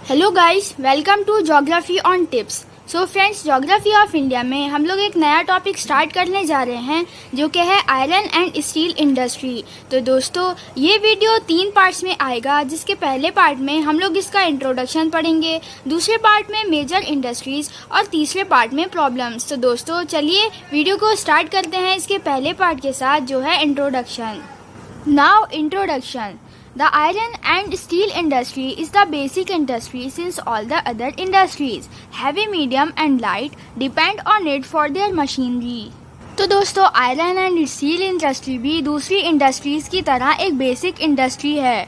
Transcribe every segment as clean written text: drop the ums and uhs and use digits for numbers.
Hello guys, welcome to geography on tips. So friends, geography of India में हम लोग एक नया टॉपिक स्टार्ट करने जा रहे हैं जो कि है आयरन एंड स्टील इंडस्ट्री। तो दोस्तों, ये वीडियो 3 पार्ट्स में आएगा, जिसके पहले पार्ट में हम लोग इसका इंट्रोडक्शन पढ़ेंगे, दूसरे पार्ट में मेजर इंडस्ट्रीज और तीसरे पार्ट में प्रॉब्लम्स। तो दोस्तों चलिए वीडियो को स्टार्ट करते हैं इसके पहले पार्ट के साथ, जो है introduction. Now introduction. The iron and steel industry is the basic industry since all the other industries, heavy, medium and light, depend on it for their machinery. तो दोस्तों, आयरन एंड स्टील इंडस्ट्री भी दूसरी industries की तरह एक basic industry है।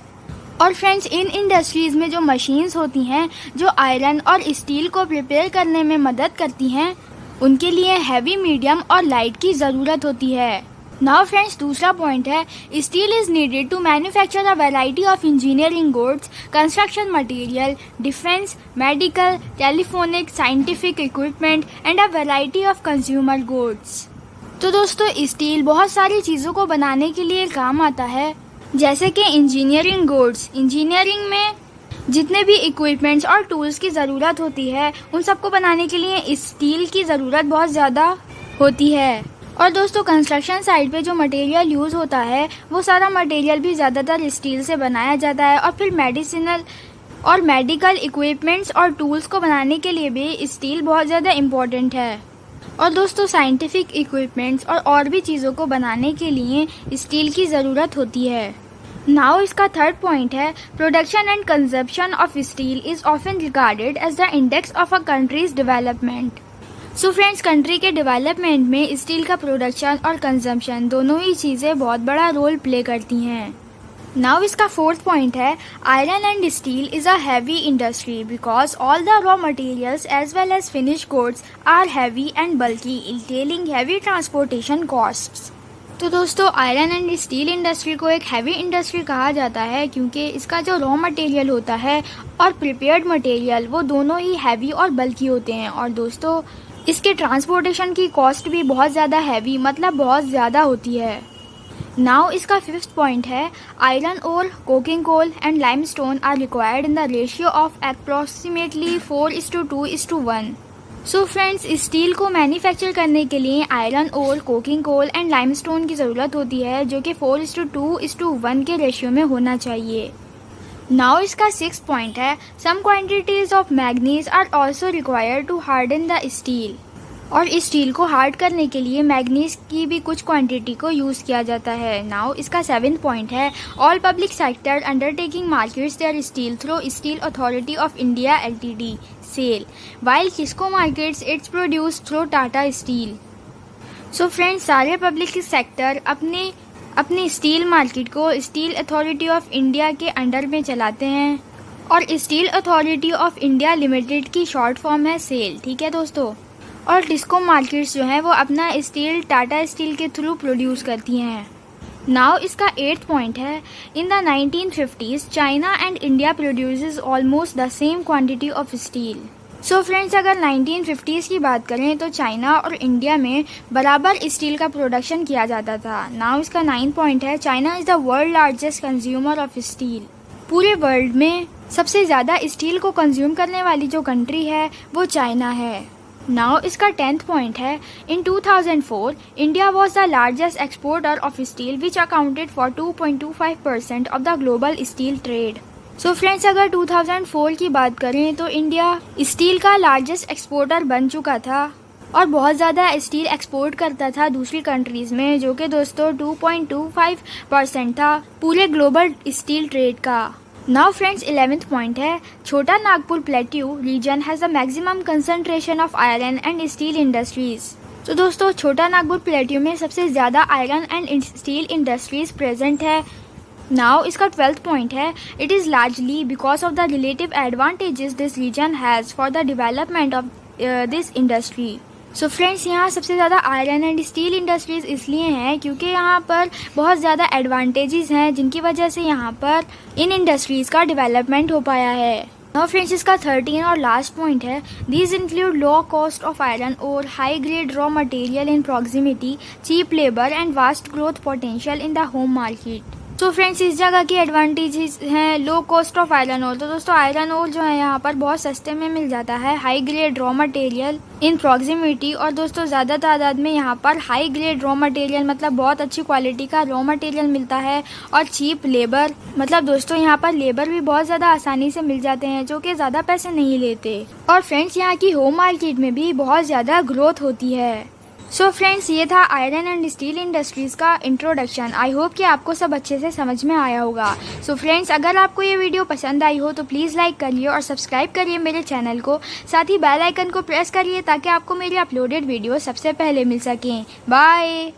और friends, इन industries में जो मशीन्स होती हैं जो आयरन और स्टील को प्रिपेयर करने में मदद करती हैं, उनके लिए हैवी, मीडियम और लाइट की ज़रूरत होती है। नाउ फ्रेंड्स, दूसरा पॉइंट है, steel is needed to manufacture a variety of engineering goods, construction material, defence, medical, telephonic, scientific equipment and a variety of consumer goods. तो दोस्तों, स्टील बहुत सारी चीज़ों को बनाने के लिए काम आता है, जैसे कि इंजीनियरिंग गुड्स। इंजीनियरिंग में जितने भी इक्विपमेंट्स और टूल्स की ज़रूरत होती है, उन सबको बनाने के लिए स्टील की ज़रूरत बहुत ज़्यादा होती है। और दोस्तों, कंस्ट्रक्शन साइट पे जो मटेरियल यूज़ होता है, वो सारा मटेरियल भी ज़्यादातर स्टील से बनाया जाता है। और फिर मेडिसिनल और मेडिकल इक्विपमेंट्स और टूल्स को बनाने के लिए भी स्टील बहुत ज़्यादा इम्पोर्टेंट है। और दोस्तों, साइंटिफिक इक्विपमेंट्स और भी चीज़ों को बनाने के लिए स्टील की ज़रूरत होती है। नाउ इसका थर्ड पॉइंट है, production and consumption of steel is often regarded as the index of a country's development. So friends, country के डेवलपमेंट में स्टील का प्रोडक्शन और कंजम्पशन दोनों ही चीज़ें बहुत बड़ा रोल प्ले करती हैं। नाउ इसका फोर्थ पॉइंट है, iron and steel is a heavy industry because all the raw materials as well as finish goods are heavy and bulky, entailing heavy transportation costs. तो दोस्तों, आयरन एंड स्टील इंडस्ट्री को एक heavy industry कहा जाता है क्योंकि इसका जो रॉ मटेरियल होता है और प्रिपेयर्ड मटेरियल, वो दोनों ही हैवी और बल्की होते हैं। और दोस्तों, इसके ट्रांसपोर्टेशन की कॉस्ट भी बहुत ज़्यादा हैवी, मतलब बहुत ज़्यादा होती है। नाउ इसका फिफ्थ पॉइंट है, iron ore, coking coal and limestone are required in the ratio of approximately 4:2:1। So friends, steel को मैन्युफैक्चर करने के लिए iron ore, coking coal and limestone की ज़रूरत होती है, जो कि 4:2:1 के रेशियो में होना चाहिए। नाउ इसका सिक्स पॉइंट है, some quantities of manganese are also required to harden the steel. और इस स्टील को हार्ड करने के लिए मैग्नीज की भी कुछ क्वांटिटी को यूज़ किया जाता है। नाउ इसका सेवेंथ पॉइंट है, all public sector undertaking markets their steel through steel authority of India LTD SAIL, while किस्को markets its produce through Tata steel. So friends, सारे पब्लिक सेक्टर अपनी स्टील मार्केट को स्टील अथॉरिटी ऑफ इंडिया के under में चलाते हैं, और steel authority of India limited की शॉर्ट फॉर्म है सेल। ठीक है दोस्तों। और टिस्को मार्केट्स जो हैं वो अपना स्टील टाटा स्टील के थ्रू प्रोड्यूस करती हैं। नाउ इसका एट्थ पॉइंट है, in the 1950s China and India produces almost the same quantity of steel. So friends, अगर 1950s की बात करें तो चाइना और इंडिया में बराबर स्टील का प्रोडक्शन किया जाता था। नाउ इसका 9 पॉइंट है, China is the world largest consumer of steel. पूरे वर्ल्ड में सबसे ज़्यादा स्टील को कंज्यूम करने वाली जो कंट्री है वो चाइना है। नाउ इसका 10th पॉइंट है, इन 2004 India was the largest exporter of steel which accounted for 2.25% of the global steel trade. So friends, अगर 2004 की बात करें तो इंडिया स्टील का लार्जेस्ट एक्सपोर्टर बन चुका था और बहुत ज़्यादा स्टील एक्सपोर्ट करता था दूसरी कंट्रीज़ में, जो कि दोस्तों 2.25% था पूरे ग्लोबल स्टील ट्रेड का। नाउ फ्रेंड्स, 11th पॉइंट है, Chota Nagpur plateau region has a maximum concentration of iron and steel industries. तो दोस्तों, छोटा नागपुर प्लेट्यू में सबसे ज़्यादा iron and steel industries present है। नाउ इसका 12th पॉइंट है, it is largely because of the relative advantages this region has for the development of this industry. So friends, यहाँ सबसे ज़्यादा आयरन एंड स्टील इंडस्ट्रीज़ इसलिए हैं क्योंकि यहाँ पर बहुत ज़्यादा एडवांटेजेस हैं, जिनकी वजह से यहाँ पर इन इंडस्ट्रीज़ का डेवलपमेंट हो पाया है। नाउ फ्रेंड्स, इसका 13 और लास्ट पॉइंट है, these include low cost of iron और high grade raw material in proximity, cheap labour and vast growth potential in the home market. तो फ्रेंड्स इस जगह की एडवांटेजेस हैं low cost of iron ore. तो दोस्तों iron ore जो है यहाँ पर बहुत सस्ते में मिल जाता है, high grade raw material in proximity, और दोस्तों ज़्यादा तादाद में यहाँ पर हाई ग्रेड रॉ मटेरियल मतलब बहुत अच्छी क्वालिटी का रॉ मटेरियल मिलता है, और चीप लेबर मतलब दोस्तों यहाँ पर लेबर भी बहुत ज़्यादा आसानी से मिल जाते हैं जो कि ज़्यादा पैसे नहीं लेते। और फ्रेंड्स यहाँ की होम मार्केट में भी बहुत ज़्यादा ग्रोथ होती है। सो फ्रेंड्स ये था आयरन एंड स्टील इंडस्ट्रीज़ का इंट्रोडक्शन। आई होप कि आपको सब अच्छे से समझ में आया होगा। सो फ्रेंड्स अगर आपको ये वीडियो पसंद आई हो तो प्लीज़ लाइक करिए और सब्सक्राइब करिए मेरे चैनल को, साथ ही बेल आइकन को प्रेस करिए ताकि आपको मेरी अपलोडेड वीडियो सबसे पहले मिल सकें। बाय।